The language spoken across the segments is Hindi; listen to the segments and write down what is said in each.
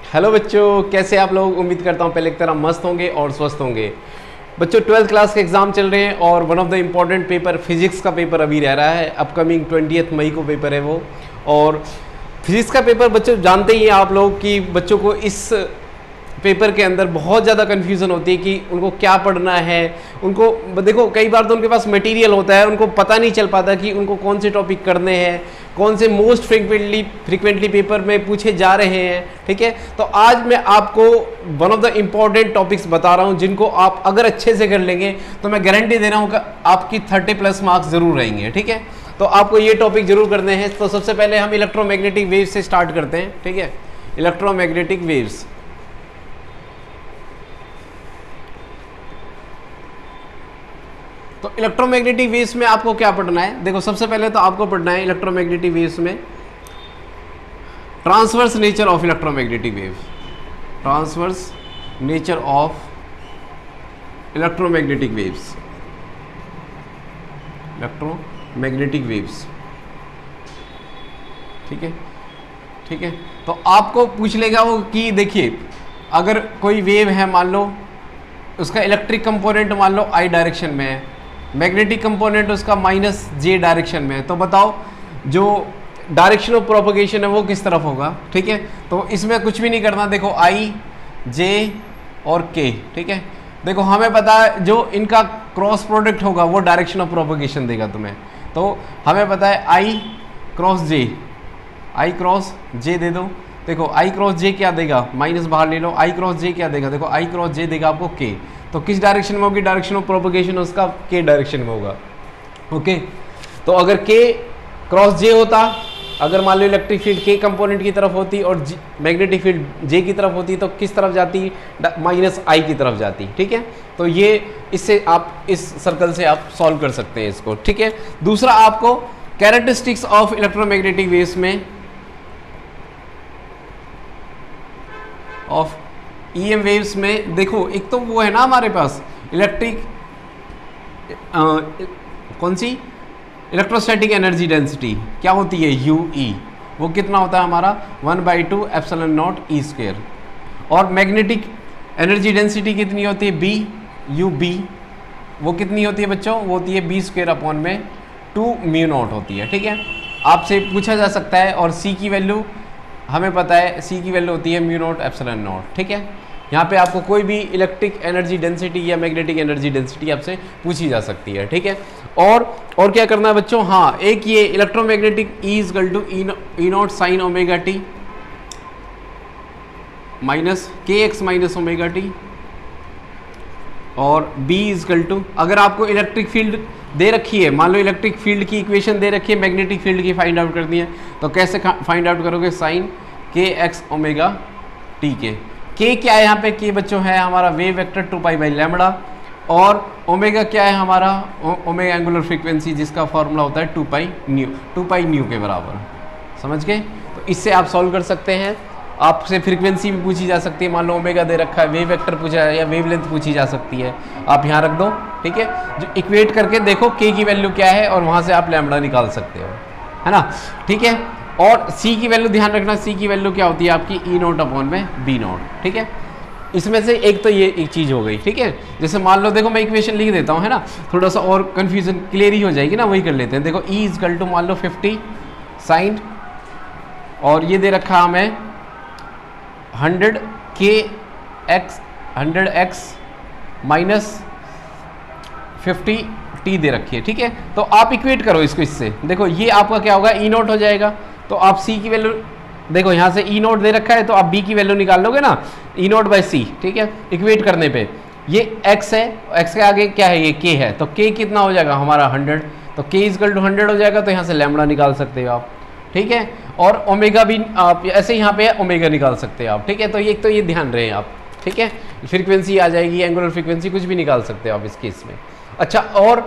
हेलो बच्चों, कैसे आप लोग। उम्मीद करता हूँ पहले की तरह मस्त होंगे और स्वस्थ होंगे। बच्चों 12th क्लास के एग्जाम चल रहे हैं और one of the important paper physics का पेपर अभी रह रहा है। अपकमिंग 20 मई को पेपर है वो। और फिजिक्स का पेपर बच्चों जानते ही हैं आप लोग कि बच्चों को इस पेपर के अंदर बहुत ज़्यादा कन्फ्यूज़न होती है कि उनको क्या पढ़ना है। उनको देखो कई बार तो उनके पास मटेरियल होता है, उनको पता नहीं चल पाता कि उनको कौन से टॉपिक करने हैं, कौन से मोस्ट फ्रिक्वेंटली पेपर में पूछे जा रहे हैं। ठीक है, तो आज मैं आपको one of the important topics बता रहा हूं जिनको आप अगर अच्छे से कर लेंगे तो मैं गारंटी दे रहा हूं कि आपकी 30+ मार्क्स जरूर रहेंगे। ठीक है, तो आपको ये टॉपिक जरूर करने हैं। तो सबसे पहले हम इलेक्ट्रोमैग्नेटिक वेव्स से स्टार्ट करते हैं। ठीक है, इलेक्ट्रोमैग्नेटिक वेव्स। तो इलेक्ट्रोमैग्नेटिक वेव्स में आपको क्या पढ़ना है, देखो सबसे पहले तो आपको पढ़ना है इलेक्ट्रोमैग्नेटिक वेव्स में transverse nature of electromagnetic waves. Transverse nature of electromagnetic waves. Electromagnetic waves. ठीक है, ठीक है। तो आपको पूछ लेगा वो कि देखिए अगर कोई वेव है, मान लो उसका इलेक्ट्रिक कंपोनेंट मान लो आई डायरेक्शन में है, मैग्नेटिक कंपोनेंट उसका -j डायरेक्शन में है, तो बताओ जो डायरेक्शन ऑफ प्रोपगेशन है वो किस तरफ होगा। ठीक है, तो इसमें कुछ भी नहीं करना। देखो I, J और K। ठीक है, देखो हमें पता है जो इनका क्रॉस प्रोडक्ट होगा वो डायरेक्शन ऑफ प्रोपगेशन देगा तुम्हें। तो हमें पता है I क्रॉस J दे दो। देखो I क्रॉस J क्या देगा, माइनस बाहर ले लो। I क्रॉस J क्या देगा, देखो I क्रॉस J देगा आपको K। तो किस डायरेक्शन में होगी, डायरेक्शन ऑफ प्रोपगेशन उसका K डायरेक्शन में होगा। ओके, तो अगर K क्रॉस J होता, अगर मान लो इलेक्ट्रिक फील्ड K कंपोनेंट की तरफ होती और मैग्नेटिक फील्ड J की तरफ होती, तो किस तरफ जाती, -I की तरफ जाती। ठीक है, तो ये इससे आप इस सर्कल से आप सॉल्व कर सकते हैं इसको। ठीक है, दूसरा आपको कैरेक्टरिस्टिक्स ऑफ इलेक्ट्रोमैग्नेटिक वेव्स में ऑफ EM वेव्स में देखो एक तो वो है ना हमारे पास इलेक्ट्रिक कौन सी इलेक्ट्रोस्टैटिक एनर्जी डेंसिटी क्या होती है, UE। वो कितना होता है हमारा 1/2 एप्सिलॉन नॉट E²। और मैग्नेटिक एनर्जी डेंसिटी कितनी होती है, UB। वो कितनी होती है बच्चों, वो होती है B² 2 μ0 होती है। ठीक है, आपसे पूछा जा सकता है। और C की वैल्यू हमें पता है, C की वैल्यू होती है μ0 एप्सिलॉन नॉट। ठीक है, यहाँ पे आपको कोई भी इलेक्ट्रिक एनर्जी डेंसिटी या मैग्नेटिक एनर्जी डेंसिटी आपसे पूछी जा सकती है। ठीक है, और क्या करना है बच्चों, हाँ एक ये electromagnetic E=E0 sin ωt -kx -ωt। और B अगर आपको इलेक्ट्रिक फील्ड दे रखी है, मान लो इलेक्ट्रिक फील्ड की इक्वेशन दे रखी है, मैग्नेटिक फील्ड की फाइंड आउट करनी है, तो कैसे फाइंड आउट करोगे, sin kx ωt के। k क्या है यहाँ पे, k बच्चों है हमारा वेव वेक्टर 2π/λ। और ओमेगा क्या है हमारा, ओमेगा एंगुलर फ्रीक्वेंसी जिसका फॉर्मूला होता है 2π के बराबर। समझ गए, तो इससे आप सॉल्व कर सकते हैं। आपसे फ्रीक्वेंसी भी पूछी जा सकती है, मान लो ओमेगा दे रखा है, वेव वेक्टर पूछा है या वेवलेंथ पूछी जा सकती है, आप यहाँ रख दो। ठीक है, जो इक्वेट करके देखो k की वैल्यू क्या है और वहाँ से आप लैम्बडा निकाल सकते हो, है ना। ठीक है, और C की वैल्यू ध्यान रखना, C की वैल्यू क्या होती है आपकी E0/B0। ठीक है, इसमें से एक तो ये एक चीज़ हो गई। ठीक है, जैसे मान लो देखो मैं इक्वेशन लिख देता हूँ, है ना, थोड़ा सा और कन्फ्यूजन क्लियर ही हो जाएगी ना, वही कर लेते हैं। देखो E मान लो 50 sin, और ये दे रखा हमें 100x -50t दे रखी है। ठीक है, तो आप इक्वेट करो इसको इससे, देखो ये आपका क्या होगा, E0 हो जाएगा। तो आप C की वैल्यू देखो यहाँ से E0 दे रखा है, तो आप B की वैल्यू निकाल लोगे ना, E0/C। ठीक है, इक्वेट करने पे ये x है, x के आगे क्या है, ये k है, तो k कितना हो जाएगा हमारा 100, तो k 100 हो जाएगा, तो यहाँ से लैम्बडा निकाल सकते हो आप। ठीक है, और ओमेगा भी आप ऐसे यहाँ पे ओमेगा निकाल सकते हो आप। ठीक है, तो ये ध्यान रहे आप। ठीक है, फ्रीक्वेंसी आ जाएगी, एंगुलर फ्रीक्वेंसी कुछ भी निकाल सकते हो आप इस केस में। अच्छा, और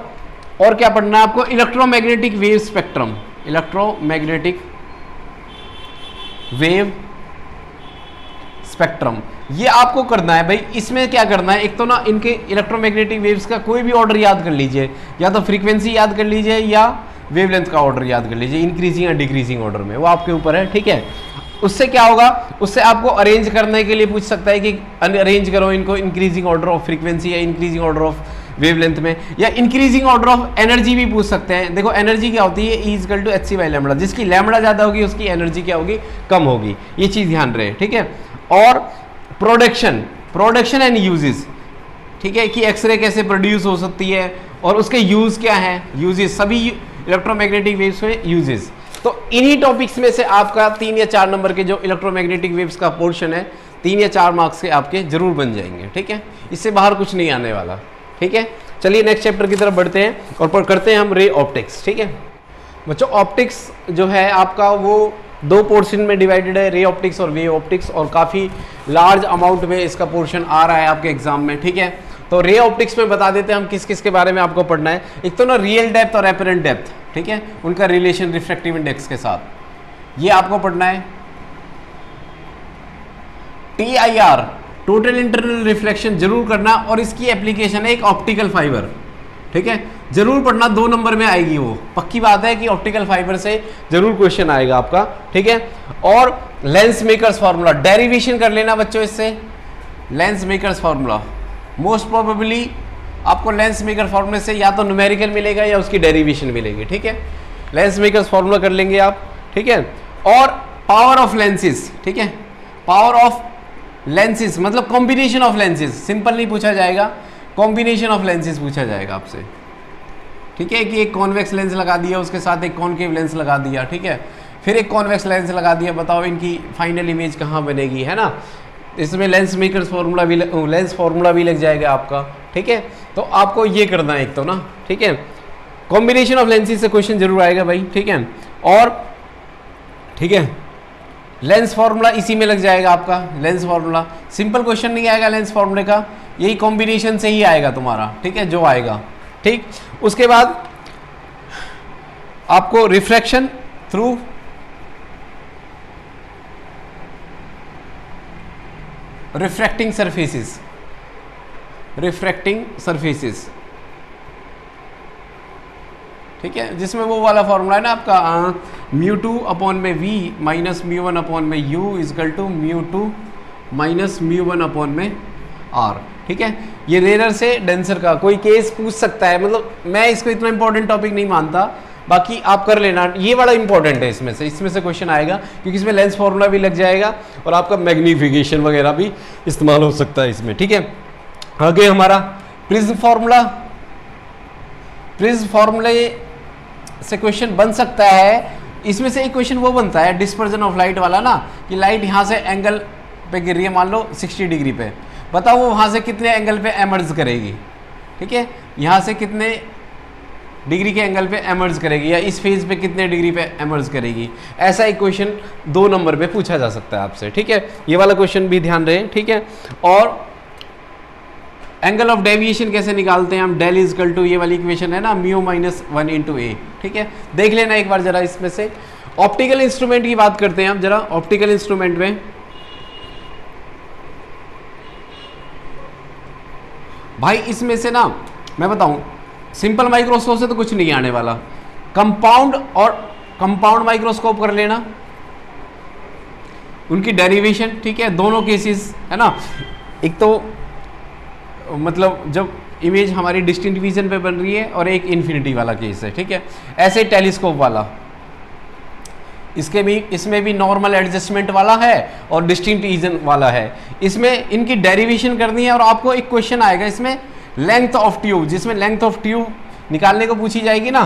क्या पढ़ना है आपको, electromagnetic wave spectrum. Electromagnetic wave spectrum ये आपको करना है भाई। इसमें क्या करना है, एक तो ना इनके इलेक्ट्रोमैग्नेटिक वेव्स का कोई भी ऑर्डर याद कर लीजिए, या तो फ्रीक्वेंसी याद कर लीजिए या वेवलेंथ का ऑर्डर याद कर लीजिए, इंक्रीजिंग या डिक्रीजिंग ऑर्डर में, वो आपके ऊपर है। ठीक है, उससे क्या होगा, उससे आपको अरेंज करने के लिए पूछ सकता है कि अरेंज करो इनको इंक्रीजिंग ऑर्डर ऑफ फ्रीक्वेंसी या इंक्रीजिंग ऑर्डर ऑफ वेवलेंथ में, या इंक्रीजिंग ऑर्डर ऑफ एनर्जी भी पूछ सकते हैं। देखो एनर्जी क्या होती है, E equal to H C by lambda, जिसकी लैम्बडा ज़्यादा होगी उसकी एनर्जी क्या होगी, कम होगी, ये चीज़ ध्यान रहे, ठीक है। और प्रोडक्शन एंड यूजेस, ठीक है, कि एक्सरे कैसे प्रोड्यूस हो सकती है और उसके यूज़ क्या है, यूजेस, सभी इलेक्ट्रोमैग्नेटिक वेव्स में यूजेस। तो इन्हीं टॉपिक्स में से आपका 3 या 4 नंबर के जो इलेक्ट्रोमैग्नेटिक वेव्स का पोर्शन है 3 या 4 मार्क्स के आपके जरूर बन जाएंगे, ठीक है, इससे बाहर कुछ नहीं आने वाला, ठीक है। चलिए नेक्स्ट चैप्टर की तरफ बढ़ते हैं और करते हैं हम रे ऑप्टिक्स, ठीक है बच्चों। ऑप्टिक्स जो है आपका वो 2 पोर्शन में डिवाइडेड है, रे ऑप्टिक्स और वेव ऑप्टिक्स, और काफ़ी लार्ज अमाउंट में इसका पोर्शन आ रहा है आपके एग्जाम में, ठीक है। तो रे ऑप्टिक्स में बता देते हैं हम किस किस के बारे में आपको पढ़ना है। एक तो ना रियल डेप्थ और एपरेंट डेप्थ, ठीक है, उनका रिलेशन रिफ्रैक्टिव इंडेक्स के साथ, ये आपको पढ़ना है। TIR टोटल इंटरनल रिफ्लेक्शन जरूर करना, और इसकी एप्लीकेशन है एक ऑप्टिकल फाइबर, ठीक है, जरूर पढ़ना, 2 नंबर में आएगी वो, पक्की बात है कि ऑप्टिकल फाइबर से जरूर क्वेश्चन आएगा आपका, ठीक है। और लेंस मेकर्स फार्मूला डेरिवेशन कर लेना बच्चों इससे, lens makers formula most probably आपको लेंस मेकर फार्मूले से या तो न्यूमेरिकल मिलेगा या उसकी डेरिवेशन मिलेगी, ठीक है। लेंस मेकर्स फार्मूला कर लेंगे आप, ठीक है। और पावर ऑफ लेंसेज, ठीक है, पावर ऑफ लेंसेज मतलब कॉम्बिनेशन ऑफ लेंसेज, सिंपल नहीं पूछा जाएगा, कॉम्बिनेशन ऑफ लेंसेज पूछा जाएगा आपसे, ठीक है, कि एक कॉन्वेक्स लेंस लगा दिया उसके साथ एक कॉनकेव लेंस लगा दिया, ठीक है, फिर एक कॉन्वेक्स लेंस लगा दिया, बताओ इनकी फाइनल इमेज कहाँ बनेगी, है ना। इसमें लेंस मेकर्स फार्मूला भी लेंस फार्मूला भी लग जाएगा आपका, ठीक है। तो आपको ये करना है एक तो ना, ठीक है, कॉम्बिनेशन ऑफ लेंसेज से क्वेश्चन जरूर आएगा भाई, ठीक है। और ठीक है, लेंस फार्मूला इसी में लग जाएगा आपका, लेंस फार्मूला सिंपल क्वेश्चन नहीं आएगा लेंस फार्मूले का, यही कॉम्बिनेशन से ही आएगा तुम्हारा, ठीक है, जो आएगा, ठीक। उसके बाद आपको refraction through refracting surfaces, refracting surfaces, ठीक है, जिसमें वो वाला फॉर्मूला है ना आपका μ2 अपॉन में v माइनस μ1 अपॉन में u is equal to μ2 minus μ1 upon में r, ठीक है। ये रेयर से डेंसर का कोई केस पूछ सकता है, मतलब मैं इसको इतना इंपॉर्टेंट टॉपिक नहीं मानता, बाकी आप कर लेना, ये बड़ा इंपॉर्टेंट है, इसमें से क्वेश्चन आएगा क्योंकि इसमें लेंस फार्मूला भी लग जाएगा और आपका मैग्नीफिकेशन वगैरह भी इस्तेमाल हो सकता है इसमें, ठीक है। आगे हमारा प्रिज्म फार्मूला, प्रिज्म फार्मूले से क्वेश्चन बन सकता है, इसमें से एक क्वेश्चन वो बनता है डिस्पर्जन ऑफ लाइट वाला ना, कि लाइट यहाँ से एंगल पे गिर रही है मान लो 60 डिग्री पे, बताओ वो वहाँ से कितने एंगल पे एमर्ज करेगी, ठीक है, यहाँ से कितने डिग्री के एंगल पे एमर्ज करेगी या इस फेज पे कितने डिग्री पे एमर्ज करेगी, ऐसा एक क्वेश्चन 2 नंबर पे पूछा जा सकता है आपसे, ठीक है, ये वाला क्वेश्चन भी ध्यान रहे, ठीक है। और एंगल ऑफ डेविएशन कैसे निकालते हैं हम, डेल इज इक्वल टू ये वाली इक्वेशन है ना म्यू माइनस 1 इंटू ए, ठीक है, देख लेना एक बार जरा इसमें से। ऑप्टिकल इंस्ट्रूमेंट की बात करते हैं हम जरा, ऑप्टिकल इंस्ट्रूमेंट में भाई इसमें से ना मैं बताऊं, सिंपल माइक्रोस्कोप से तो कुछ नहीं आने वाला, कंपाउंड और कंपाउंड माइक्रोस्कोप कर लेना, उनकी डेरिवेशन, ठीक है, दोनों केसेस है ना, एक तो मतलब जब इमेज हमारी डिस्टिंक्ट विजन पे बन रही है और एक इन्फिनिटी वाला केस है, ठीक है। ऐसे टेलीस्कोप वाला, इसमें भी नॉर्मल एडजस्टमेंट वाला है और डिस्टिंक्ट विजन वाला है, इसमें इनकी डेरिवेशन करनी है। और आपको एक क्वेश्चन आएगा इसमें लेंथ ऑफ ट्यूब, जिसमें लेंथ ऑफ ट्यूब निकालने को पूछी जाएगी ना,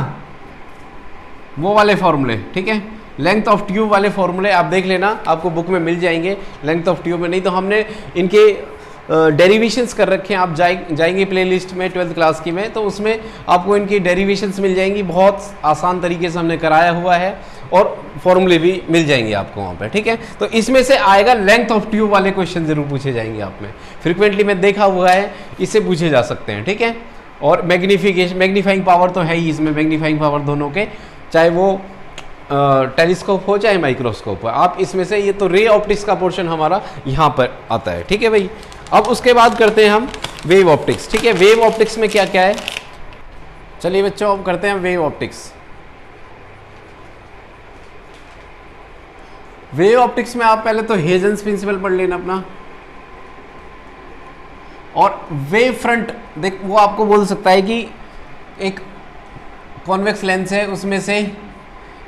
वो वाले फॉर्मूले, ठीक है, लेंथ ऑफ ट्यूब वाले फॉर्मूले आप देख लेना, आपको बुक में मिल जाएंगे लेंथ ऑफ ट्यूब में, नहीं तो हमने इनके डेरिवेशंस कर रखे हैं, आप जाएंगे प्लेलिस्ट में 12th क्लास की में, तो उसमें आपको इनकी डेरिवेशंस मिल जाएंगी, बहुत आसान तरीके से हमने कराया हुआ है और फॉर्मूले भी मिल जाएंगे आपको वहाँ पे, ठीक है। तो इसमें से आएगा लेंथ ऑफ ट्यूब वाले क्वेश्चन जरूर पूछे जाएंगे आप में, फ्रिक्वेंटली मैं देखा हुआ है, इससे पूछे जा सकते हैं, ठीक है। और मैग्नीफाइंग पावर तो है ही इसमें, मैग्नीफाइंग पावर दोनों के, चाहे वो टेलीस्कोप हो चाहे माइक्रोस्कोप हो, आप इसमें से, ये तो रे ऑप्टिक्स का पोर्शन हमारा यहाँ पर आता है, ठीक है भाई। अब उसके बाद करते हैं हम वेव ऑप्टिक्स, ठीक है। वेव ऑप्टिक्स में क्या क्या है, चलिए बच्चों अब करते हैं वेव ऑप्टिक्स। वेव ऑप्टिक्स में आप पहले तो हेजन्स प्रिंसिपल पढ़ लेना अपना, और वेव फ्रंट देख वो आपको बोल सकता है कि एक कॉन्वेक्स लेंस है, उसमें से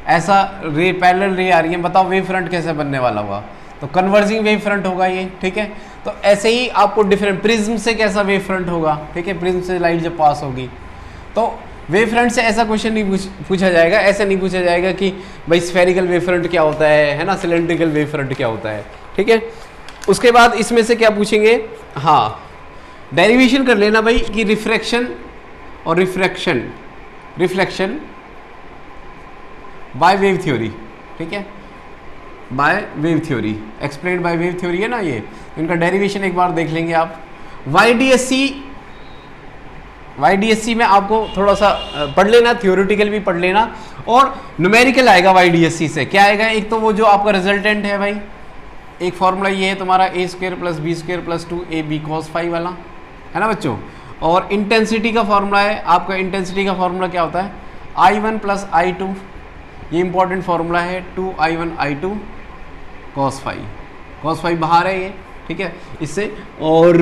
ऐसा रे पैरेलल रे आ रही है, बताओ वेव फ्रंट कैसे बनने वाला होगा, तो कन्वर्जिंग वेव फ्रंट होगा ये, ठीक है। तो ऐसे ही आपको डिफरेंट प्रिज्म से कैसा वेव फ्रंट होगा, ठीक है, प्रिज्म से लाइट जब पास होगी, तो वेव फ्रंट से ऐसा क्वेश्चन नहीं पूछा जाएगा, ऐसे नहीं पूछा जाएगा कि भाई स्फेरिकल वेव फ्रंट क्या होता है ना, सिलेंड्रिकल वेव फ्रंट क्या होता है, ठीक है। उसके बाद इसमें से क्या पूछेंगे, हाँ डेरिवेशन कर लेना भाई कि रिफ्रैक्शन और रिफ्लेक्शन बाय वेव थ्योरी, ठीक है, by wave theory, explained by wave theory है ना ये, इनका डेरिवेशन एक बार देख लेंगे आप। YDSC में आपको थोड़ा सा पढ़ लेना, थियोरेटिकल भी पढ़ लेना, और न्यूमेरिकल आएगा YDSC से। क्या आएगा, एक तो वो जो आपका रिजल्टेंट है भाई, एक फॉर्मूला ये है तुम्हारा a² + b² + 2ab cos phi वाला, है ना बच्चों। और इंटेंसिटी का फॉर्मूला है आपका, इंटेंसिटी का फॉर्मूला क्या होता है, I1 + I2, ये इंपॉर्टेंट फॉर्मूला है, 2I1 I2 cos phi बाहर है ये, ठीक है, इससे। और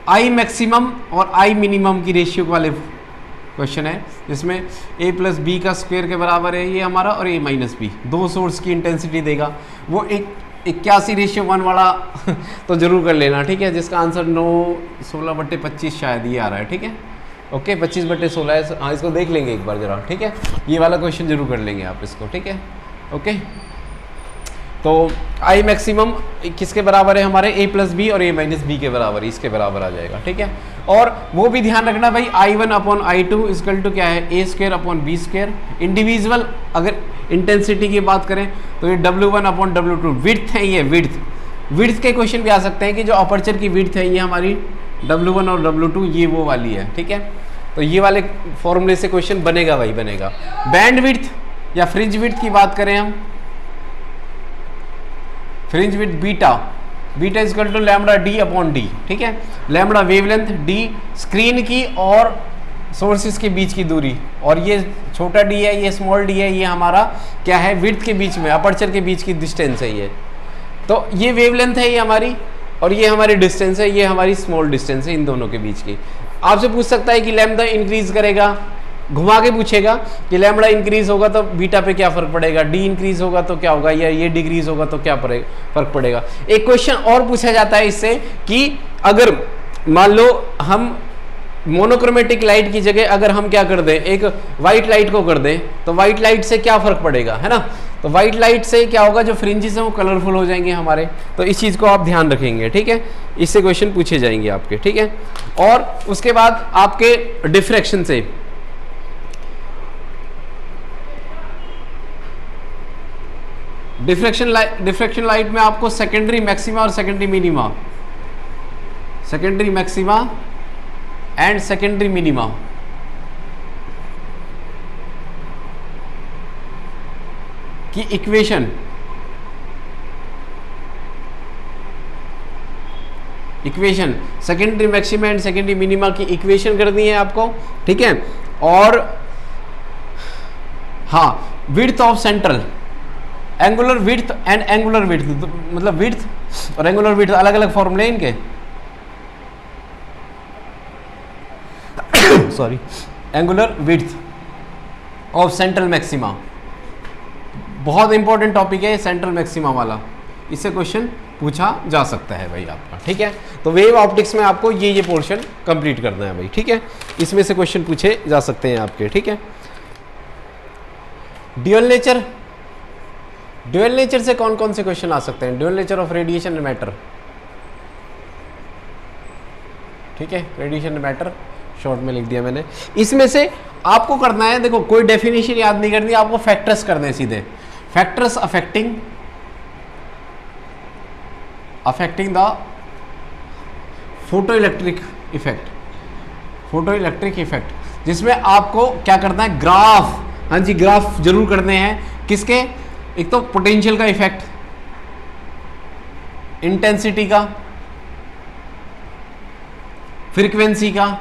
I मैक्सिमम और I मिनिमम की रेशियो वाले क्वेश्चन है, जिसमें a + b का स्क्वायर के बराबर है ये हमारा, और a - b, दो सोर्स की इंटेंसिटी देगा, वो 81:1 वाला तो जरूर कर लेना, ठीक है, जिसका आंसर 16/25 शायद ये आ रहा है, ठीक है, ओके 25/16 है, हाँ इसको देख लेंगे एक बार जरा, ठीक है, ये वाला क्वेश्चन जरूर कर लेंगे आप इसको, ठीक है, ओके। तो I मैक्सिमम किसके बराबर है हमारे, a + b और a - b के बराबर, इसके बराबर आ जाएगा, ठीक है। और वो भी ध्यान रखना भाई, I1/I2 = क्या है, a² b²। इंडिविजुअल अगर इंटेंसिटी की बात करें तो ये W1/W2 विड्थ है, ये विड्थ के क्वेश्चन भी आ सकते हैं कि जो अपर्चर की विड्थ है ये हमारी W1 और W2 ये वो वाली है, ठीक है। तो ये वाले फॉर्मूले से क्वेश्चन बनेगा भाई, बनेगा। बैंड विड्थ या फ्रिंज विड्थ की बात करें हम, फ्रिंज विड्थ बीटा = λd/d, ठीक है, लैम्बडा वेवलेंथ, d स्क्रीन की और सोर्सेज के बीच की दूरी, और ये छोटा d है, ये स्मॉल d है, ये हमारा क्या है, विड्थ के बीच में, अपर्चर के बीच की डिस्टेंस है ये। तो ये वेवलेंथ है ये हमारी, और ये हमारी डिस्टेंस है, ये हमारी स्मॉल डिस्टेंस है इन दोनों के बीच की। आपसे पूछ सकता है कि लैम्बडा इंक्रीज करेगा, घुमा के पूछेगा कि लैम्बडा इंक्रीज होगा तो बीटा पे क्या फर्क पड़ेगा, डी इंक्रीज होगा तो क्या होगा, या ये डिक्रीज होगा तो क्या फर्क पड़ेगा। एक क्वेश्चन और पूछा जाता है इससे कि अगर मान लो हम मोनोक्रोमेटिक लाइट की जगह अगर हम क्या कर दें, एक वाइट लाइट को कर दें, तो वाइट लाइट से क्या फर्क पड़ेगा, है ना। तो वाइट लाइट से क्या होगा, जो फ्रिंजेस हैं वो कलरफुल हो जाएंगे हमारे, तो इस चीज़ को आप ध्यान रखेंगे, ठीक है, इससे क्वेश्चन पूछे जाएंगे आपके, ठीक है। और उसके बाद आपके डिफ्रैक्शन से, डिफ्रैक्शन लाइट में आपको सेकेंडरी मैक्सिमा और secondary maxima and secondary minima की equation secondary maxima and secondary minima की इक्वेशन करनी है आपको, ठीक है। और हाँ, width of central, angular width and angular width, मतलब विड्थ और एंगुलर विड्थ अलग अलग फॉर्मूले इनके, sorry, angular width of central maxima, बहुत इंपॉर्टेंट टॉपिक है सेंट्रल मैक्सिमा वाला, इससे क्वेश्चन पूछा जा सकता है भाई आपका, ठीक है। तो वेव ऑप्टिक्स में आपको ये पोर्शन कंप्लीट करना है भाई, ठीक है, इसमें से क्वेश्चन पूछे जा सकते हैं आपके, ठीक है। ड्यूअल नेचर से कौन कौन से क्वेश्चन आ सकते हैं, dual nature of radiation and matter, ठीक है, रेडिएशन एंड मैटर शॉर्ट में लिख दिया मैंने। इसमें से आपको करना है, देखो कोई डेफिनेशन याद नहीं करनी, आपको फैक्टर्स करने हैं सीधे, factors affecting the photo electric effect, जिसमें आपको क्या करना है, ग्राफ, हाँ जी ग्राफ जरूर करने हैं, किसके, एक तो पोटेंशियल का इफेक्ट, इंटेंसिटी का, फ्रीक्वेंसी का,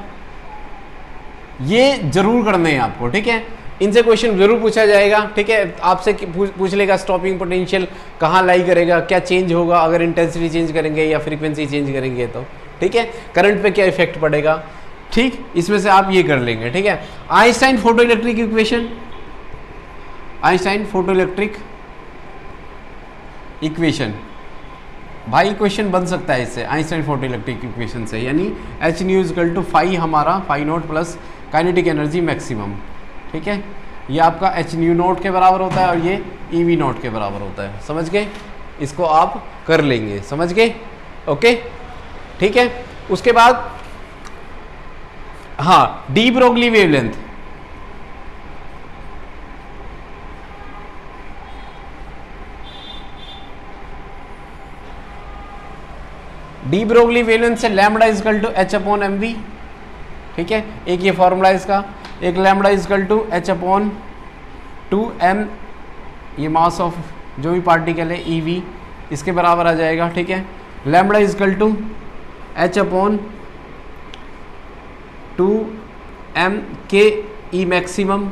ये जरूर करने हैं आपको, ठीक है। इनसे क्वेश्चन जरूर पूछा जाएगा, ठीक है। आपसे पूछ लेगा स्टॉपिंग पोटेंशियल कहाँ लाई करेगा, क्या चेंज होगा अगर इंटेंसिटी चेंज करेंगे या फ्रीक्वेंसी चेंज करेंगे, तो ठीक है, करंट पे क्या इफेक्ट पड़ेगा, ठीक, इसमें से आप ये कर लेंगे, ठीक है। Einstein photo electric equation, Einstein photo electric equation, भाई इक्वेशन बन सकता है इससे, आइंस्टाइन फोटो इलेक्ट्रिक इक्वेशन से, यानी h nu equal to phi हमारा phi naught plus kinetic energy maximum, ठीक है। ये आपका एच न्यू नोट के बराबर होता है और ये ई वी नोट के बराबर होता है, समझ गए, इसको आप कर लेंगे, समझ गए, ओके, ठीक है। उसके बाद हाँ, de Broglie wavelength, de Broglie wavelength से lambda is equal to H upon m v, ठीक है, एक ये फॉर्मूला इसका, एक lambda is equal to H upon 2m, ये मास ऑफ जो भी पार्टिकल है ई वी, इसके बराबर आ जाएगा, ठीक है। Lambda is equal to H upon 2m K E maximum,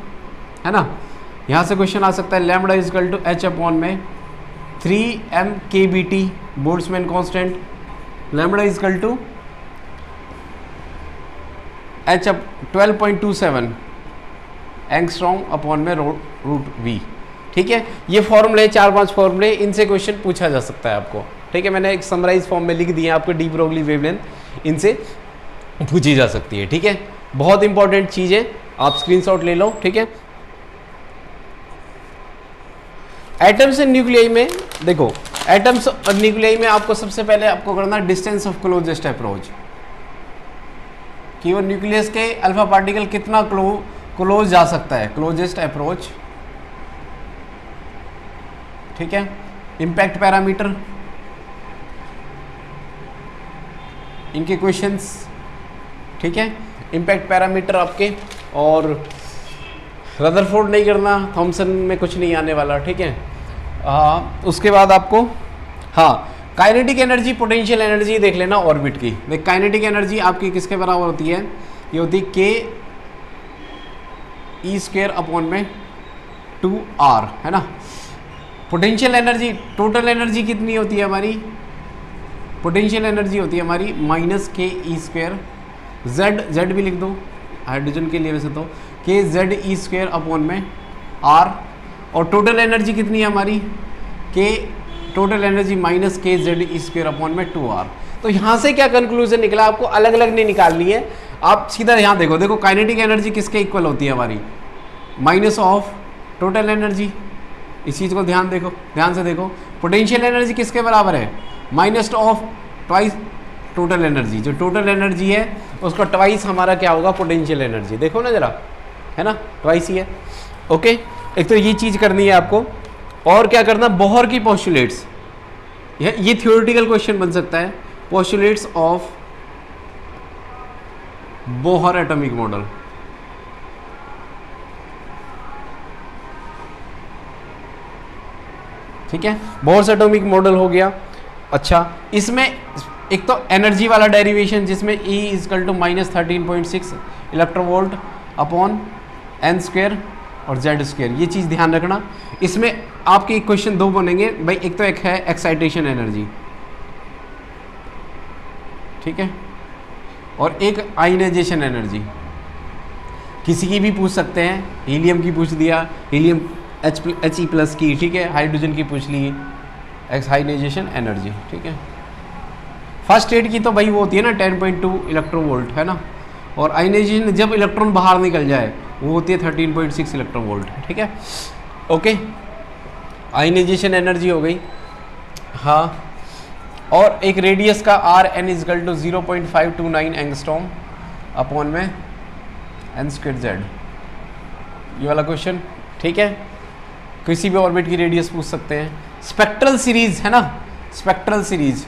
है ना। यहाँ से क्वेश्चन आ सकता है lambda is equal to H upon में 3m K B T Boltzmann constant, lambda is equal to H up 12.27 angstrom upon में रूट वी, ठीक है। ये फॉर्मूले 4-5 फॉर्मूले, इनसे क्वेश्चन पूछा जा सकता है आपको, ठीक है। मैंने एक समराइज फॉर्म में लिख दिया आपको, डी ब्रोगली वेवलेंथ इनसे पूछी जा सकती है, ठीक है। बहुत इंपॉर्टेंट चीज़ है, आप स्क्रीनशॉट ले लो, ठीक है। एटम्स एंड न्यूक्लियाई में देखो, एटम्स और न्यूक्लियाई में आपको सबसे पहले आपको करना डिस्टेंस ऑफ क्लोजेस्ट अप्रोच, कि वो न्यूक्लियस के अल्फा पार्टिकल कितना क्लोज जा सकता है, क्लोजेस्ट अप्रोच, ठीक है। इम्पैक्ट पैरामीटर, इनके क्वेश्चंस, ठीक है। इम्पैक्ट पैरामीटर आपके, और रदरफोर्ड नहीं करना, थॉमसन में कुछ नहीं आने वाला, ठीक है। उसके बाद आपको हाँ, काइनेटिक एनर्जी, पोटेंशियल एनर्जी देख लेना ऑर्बिट की। देख, काइनेटिक एनर्जी आपकी किसके बराबर होती है, ये होती है के ई स्क्वायर अपॉन में 2r, है ना। पोटेंशियल एनर्जी, टोटल एनर्जी कितनी होती है हमारी, पोटेंशियल एनर्जी होती है हमारी माइनस के ई स्क्वायर, जेड भी लिख दो हाइड्रोजन के लिए वैसे तो, के जेड ई स्क्वायर अपॉन में r, और टोटल एनर्जी कितनी है हमारी, के टोटल एनर्जी माइनस के जेड ई स्क्वायर अपॉन में 2r। तो यहाँ से क्या कंक्लूजन निकला, आपको अलग अलग नहीं निकालनी है, आप सीधा यहाँ देखो, देखो काइनेटिक एनर्जी किसके इक्वल होती है हमारी, माइनस ऑफ टोटल एनर्जी, इस चीज़ को ध्यान से देखो। पोटेंशियल एनर्जी किसके बराबर है, minus of twice total energy, जो टोटल एनर्जी है उसका ट्वाइस हमारा क्या होगा, पोटेंशियल एनर्जी, देखो ना जरा, है ना, ट्वाइस ही है, ओके। एक तो ये चीज़ करनी है आपको, और क्या करना, बोहर की पोस्टुलेट्स, ये थ्योरेटिकल क्वेश्चन बन सकता है, postulates of Bohr atomic model, ठीक है। बोहर एटॉमिक मॉडल हो गया। अच्छा, इसमें एक तो एनर्जी वाला डेरिवेशन, जिसमें E equal to minus 13.6 electronvolt upon N square और जेड स्क्वेयर, ये चीज़ ध्यान रखना। इसमें आपके इक्वेशन दो बनेंगे भाई, एक तो एक है एक्साइटेशन एनर्जी, ठीक है, और एक आयनाइजेशन एनर्जी, किसी की भी पूछ सकते हैं, हीलियम की पूछ दिया, हीलियम He प्लस की, ठीक है, हाइड्रोजन की पूछ ली, आयनाइजेशन एनर्जी, ठीक है। फर्स्ट स्टेट की तो भाई वो होती है ना 10.2 इलेक्ट्रोवोल्ट, है ना, और आयनाइजेशन जब इलेक्ट्रॉन बाहर निकल जाए वो होती है 13.6 इलेक्ट्रोवोल्ट, ठीक है, ओके। आयनाइजेशन एनर्जी हो गई, हाँ। और एक रेडियस का Rn equal to 0.529 angstrom upon में एन स्क्वायर जेड, ये वाला क्वेश्चन, ठीक है। किसी भी ऑर्बिट की रेडियस पूछ सकते हैं। स्पेक्ट्रल सीरीज है ना, स्पेक्ट्रल सीरीज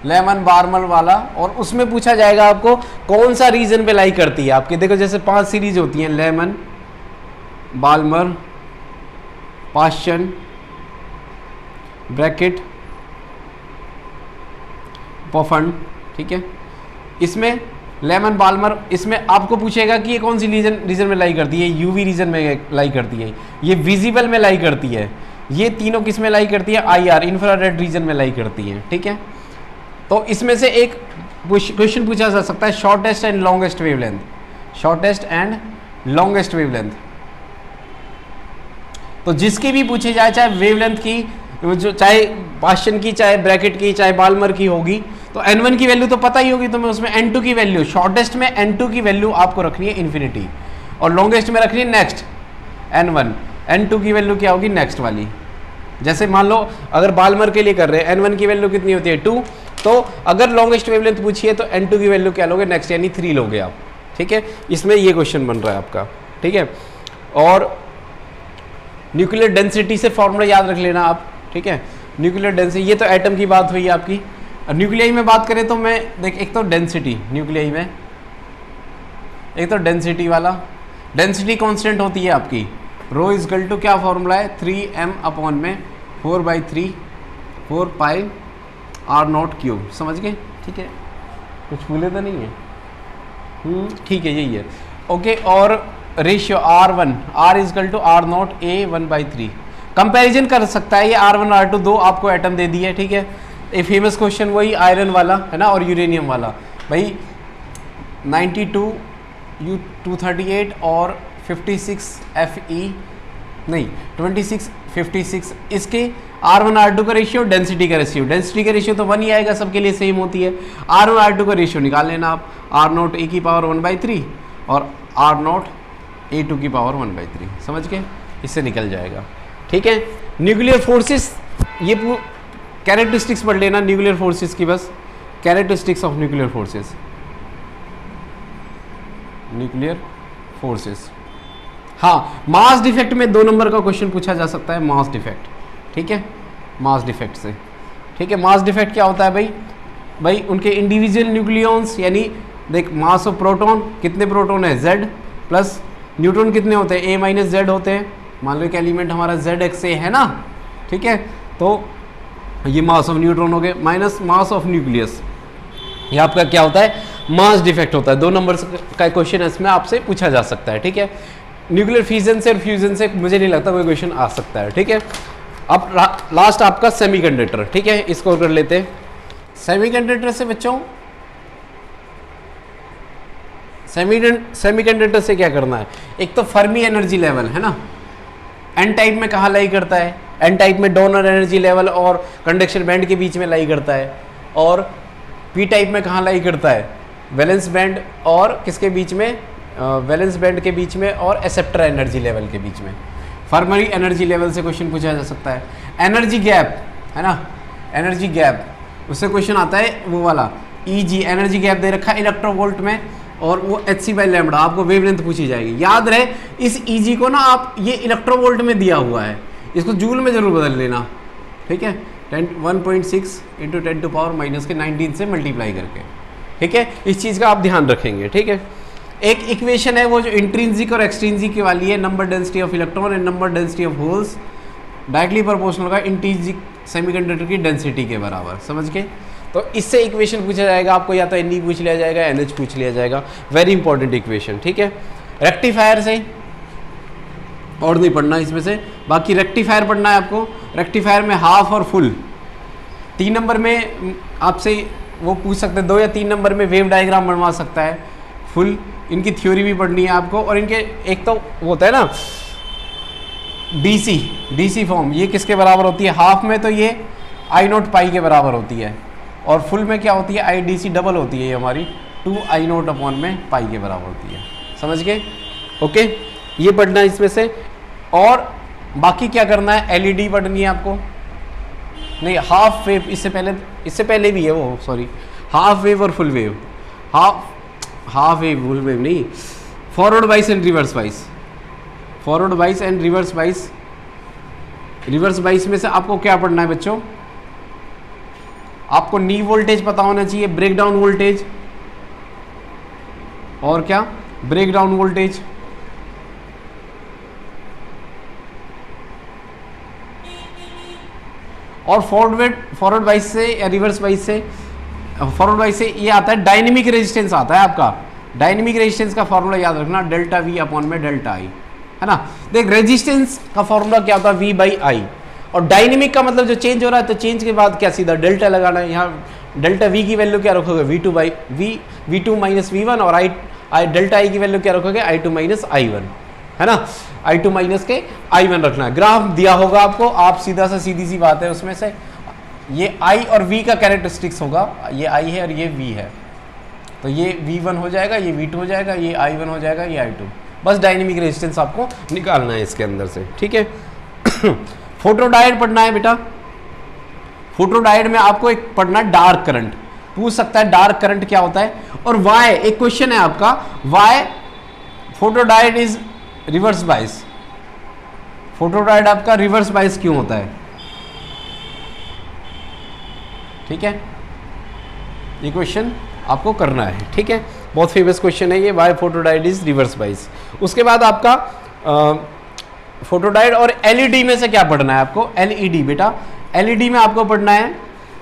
लेमन बार्मर वाला, और उसमें पूछा जाएगा आपको कौन सा रीजन पे लाई करती है आपके। देखो जैसे 5 सीरीज होती हैं, Lyman, Balmer, Paschen, Brackett, Pfund, ठीक है। इसमें लेमन बाल्मर, इसमें आपको पूछेगा कि ये कौन सी रीजन में लाई करती है, यूवी रीजन में लाई करती है, ये विजिबल में लाई करती है, ये तीनों किस में लाई करती है, IR इंफ्रारेड रीजन में लाई करती है। ठीक है, तो इसमें से एक क्वेश्चन पूछा जा सकता है, shortest and longest wavelength, shortest and longest wavelength. तो जिसकी भी पूछी जाए, चाहे वेवलेंथ की, जो चाहे पास्चन की, चाहे ब्रैकेट की, चाहे बाल्मर की होगी, तो n1 की वैल्यू तो पता ही होगी तुम्हें, उसमें n2 की वैल्यू, शॉर्टेस्ट में n2 की वैल्यू आपको रखनी है इन्फिनिटी, और लॉन्गेस्ट में रखनी है नेक्स्ट n1, n2 की वैल्यू क्या होगी नेक्स्ट वाली। जैसे मान लो अगर बाल्मर के लिए कर रहे हैं, n1 की वैल्यू कितनी होती है 2, तो अगर लॉन्गेस्ट वेवलेंथ पूछिए तो n2 की वैल्यू क्या लोगे नेक्स्ट, यानी 3 लोगे आप। ठीक है, इसमें ये क्वेश्चन बन रहा है आपका। ठीक है, और न्यूक्लियर डेंसिटी से फॉर्मूला याद रख लेना आप। ठीक है, न्यूक्लियर डेंसिटी, ये तो एटम की बात हुई आपकी। न्यूक्लियाई में बात करें तो मैं देख, एक तो डेंसिटी न्यूक्लियाई में, एक तो डेंसिटी वाला, डेंसिटी कांस्टेंट होती है आपकी रो इजकल टू, क्या फॉर्मूला है 3m अपॉन में 4/3 4 पाई r0 क्यूब, समझ गए। ठीक है, कुछ भूले तो नहीं है, ठीक है यही है। ओके, और ratio R1 R equal to R0 A 1/3, comparison कर सकता है ये R1 R2, दो आपको एटम दे दिए। ठीक है, ए फेमस क्वेश्चन वही आयरन वाला है ना, और यूरेनियम वाला, भाई 92 U238 और 56 Fe नहीं 26 56, इसके R1 R2 का रेशियो, डेंसिटी का रेशियो, डेंसिटी का रेशियो तो 1 ही आएगा, सबके लिए सेम होती है। R1 R2 का रेशियो निकाल लेना आप, R0 A की पावर 1/3 और R0 A2 की पावर 1/3, समझ के इससे निकल जाएगा। ठीक है, न्यूक्लियर फोर्सेस, ये कैरेक्टरिस्टिक्स पढ़ लेना न्यूक्लियर फोर्सेस की, बस characteristics of nuclear forces, nuclear forces. हाँ, मास डिफेक्ट में 2 नंबर का क्वेश्चन पूछा जा सकता है, मास डिफेक्ट। ठीक है, मास डिफेक्ट से। ठीक है, मास डिफेक्ट क्या होता है भाई उनके इंडिविजुअल न्यूक्लियॉन्स, यानी देख मास ऑफ प्रोटॉन, कितने प्रोटॉन है Z, प्लस न्यूट्रॉन कितने होते हैं A - Z होते हैं। मान लो एक एलिमेंट हमारा ZXA है ना, ठीक है, तो ये मास ऑफ न्यूट्रॉन हो गए, माइनस मास ऑफ न्यूक्लियस, ये आपका क्या होता है, मास डिफेक्ट होता है। 2 नंबर का क्वेश्चन इसमें आपसे पूछा जा सकता है। ठीक है, न्यूक्लियर फिजन से और फ्यूजन से मुझे नहीं लगता कोई क्वेश्चन आ सकता है। ठीक है, अब लास्ट आपका सेमीकंडक्टर। ठीक है, इसको कर लेते हैं। सेमीकंडक्टर से बच्चों, सेमीकंडक्टर से क्या करना है, एक तो फर्मी एनर्जी लेवल है ना, एन टाइप में कहाँ लाई करता है, एन टाइप में डोनर एनर्जी लेवल और कंडक्शन बैंड के बीच में लाई करता है, और पी टाइप में कहाँ लाई करता है, वैलेंस बैंड और किसके बीच में, वैलेंस बैंड के बीच में और एक्सेप्टर एनर्जी लेवल के बीच में। फर्मी एनर्जी लेवल से क्वेश्चन पूछा जा सकता है। एनर्जी गैप है ना, एनर्जी गैप, उससे क्वेश्चन आता है वो वाला EG, एनर्जी गैप दे रखा है इलेक्ट्रोवोल्ट में, और वो hc/λ आपको वेवलेंथ पूछी जाएगी। याद रहे इस EG को ना, आप ये इलेक्ट्रोवोल्ट में दिया हुआ है, इसको जूल में जरूर बदल लेना। ठीक है, 1.6 × 10⁻⁻19 से मल्टीप्लाई करके। ठीक है, इस चीज़ का आप ध्यान रखेंगे। ठीक है, एक इक्वेशन है वो जो इंट्रिंसिक और एक्सट्रिंसिक वाली है, number density of electron and number density of holes directly proportional होगा इंट्रिंसिक सेमीकंडक्टर की डेंसिटी के बराबर, समझ के। तो इससे इक्वेशन पूछा जाएगा आपको, या तो NE पूछ लिया जाएगा, NH पूछ लिया जाएगा, वेरी इंपॉर्टेंट इक्वेशन। ठीक है, रेक्टिफायर से और नहीं पढ़ना इसमें से, बाकी रेक्टिफायर पढ़ना है आपको। रेक्टिफायर में हाफ और फुल, 3 नंबर में आपसे वो पूछ सकते हैं, 2 या 3 नंबर में वेव डायग्राम बनवा सकता है। फुल, इनकी थ्योरी भी पढ़नी है आपको, और इनके एक तो वो होता है ना DC फॉर्म, ये किसके बराबर होती है, हाफ में तो ये I0 पाई के बराबर होती है, और फुल में क्या होती है IDC डबल होती है, ये हमारी 2I0 अपॉन में पाई के बराबर होती है, समझ गए। ओके, ये पढ़ना है इसमें से। और बाकी क्या करना है, LED पढ़नी है आपको, नहीं हाफ वेव, इससे पहले भी है वो, सॉरी, हाफ वेव और full wave, half wave full wave नहीं, forward bias and reverse bias, forward bias and reverse bias. Reverse bias में से आपको क्या पढ़ना है बच्चों, आपको नी वोल्टेज पता होना चाहिए, ब्रेक डाउन वोल्टेज, और क्या, ब्रेक डाउन वोल्टेज, और फॉरवर्ड वाइस से या रिवर्स वाइस से फॉरवर्ड वाइज से ये आता है डायनेमिक रेजिस्टेंस आता है आपका। डायनेमिक रेजिस्टेंस का फॉर्मूला याद रखना, डेल्टा वी अपॉन में डेल्टा आई, है ना। देख रेजिस्टेंस का फॉर्मूला क्या होता है, वी बाई आई, और डायनेमिक का मतलब जो चेंज हो रहा है, तो चेंज के बाद क्या सीधा डेल्टा लगाना है। यहाँ डेल्टा वी की वैल्यू क्या रखोगे, V two by V two minus V one, और आई डेल्टा आई की वैल्यू क्या रखोगे, I two minus I one, है ना। आई टू माइनस के आई वन रखना है। ग्राफ दिया होगा आपको, आप सीधा सा सीधी सी बात है उसमें से ये आई और वी का कैरेक्टरिस्टिक्स होगा, ये आई है और ये वी है, तो ये V1 हो जाएगा, ये V2 हो जाएगा, ये I1 हो जाएगा, ये I2। बस डायनेमिक रेजिस्टेंस आपको निकालना है इसके अंदर से, ठीक है। फोटोडायोड पढ़ना है बेटा। फोटोडायोड में आपको एक पढ़ना डार्क करंट, पूछ सकता है डार्क करंट क्या होता है। और वाई, एक क्वेश्चन है आपका, why photodiode is reverse bias. Photodiode आपका रिवर्स बायस क्यों होता है, ठीक है, ये क्वेश्चन आपको करना है, ठीक है। बहुत फेमस क्वेश्चन है ये, why photodiode is reverse bias. उसके बाद आपका फोटोडायोड और एलईडी में से क्या पढ़ना है आपको, एलईडी बेटा। एलईडी में आपको पढ़ना है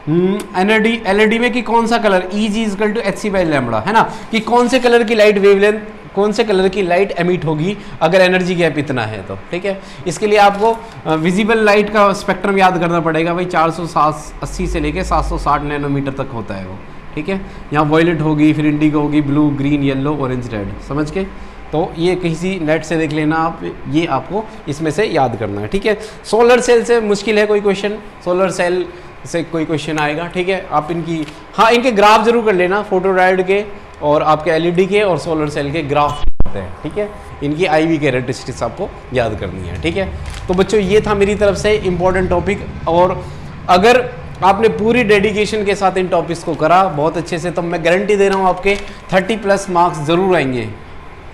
एलईडी में कि कौन सा colour, Eg equal to H C by lambda, है ना, कि कौन से कलर की लाइट वेवलेंथ, कौन से कलर की लाइट एमिट होगी अगर एनर्जी गैप इतना है तो, ठीक है। इसके लिए आपको विजिबल लाइट का स्पेक्ट्रम याद करना पड़ेगा भाई, 480 से लेके 760 नैनोमीटर तक होता है वो, ठीक है। यहाँ वॉयलेट होगी, फिर इंडिगो होगी, blue, green, yellow, orange, red, समझ के। तो ये किसी नेट से देख लेना आप, ये आपको इसमें से याद करना है, ठीक है। सोलर सेल से मुश्किल है कोई क्वेश्चन, सोलर सेल से कोई क्वेश्चन आएगा, ठीक है। आप इनकी, हाँ इनके ग्राफ जरूर कर लेना, फोटोडायोड के और आपके एलईडी के और सोलर सेल के ग्राफ होते हैं, ठीक है। इनकी IV कैरेक्टरिस्टिक्स आपको याद करनी है, ठीक है। तो बच्चों ये था मेरी तरफ से इम्पोर्टेंट टॉपिक, और अगर आपने पूरी डेडिकेशन के साथ इन टॉपिक्स को करा बहुत अच्छे से, तो मैं गारंटी दे रहा हूँ आपके 30+ मार्क्स ज़रूर आएंगे,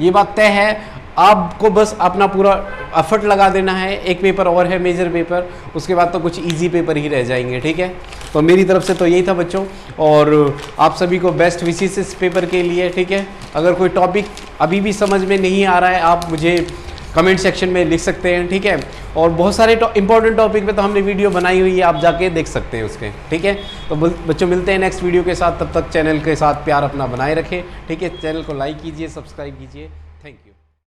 ये बात तय है। आपको बस अपना पूरा एफर्ट लगा देना है। एक पेपर और है मेजर पेपर, उसके बाद तो कुछ इजी पेपर ही रह जाएंगे, ठीक है। तो मेरी तरफ से तो यही था बच्चों, और आप सभी को बेस्ट विशेस इस पेपर के लिए, ठीक है। अगर कोई टॉपिक अभी भी समझ में नहीं आ रहा है, आप मुझे कमेंट सेक्शन में लिख सकते हैं, ठीक है। और बहुत सारे इंपॉर्टेंट टॉपिक पे तो हमने वीडियो बनाई हुई है, आप जाके देख सकते हैं उसके, ठीक है। तो बच्चों मिलते हैं नेक्स्ट वीडियो के साथ, तब तक चैनल के साथ प्यार अपना बनाए रखें, ठीक है। चैनल को लाइक कीजिए, सब्सक्राइब कीजिए।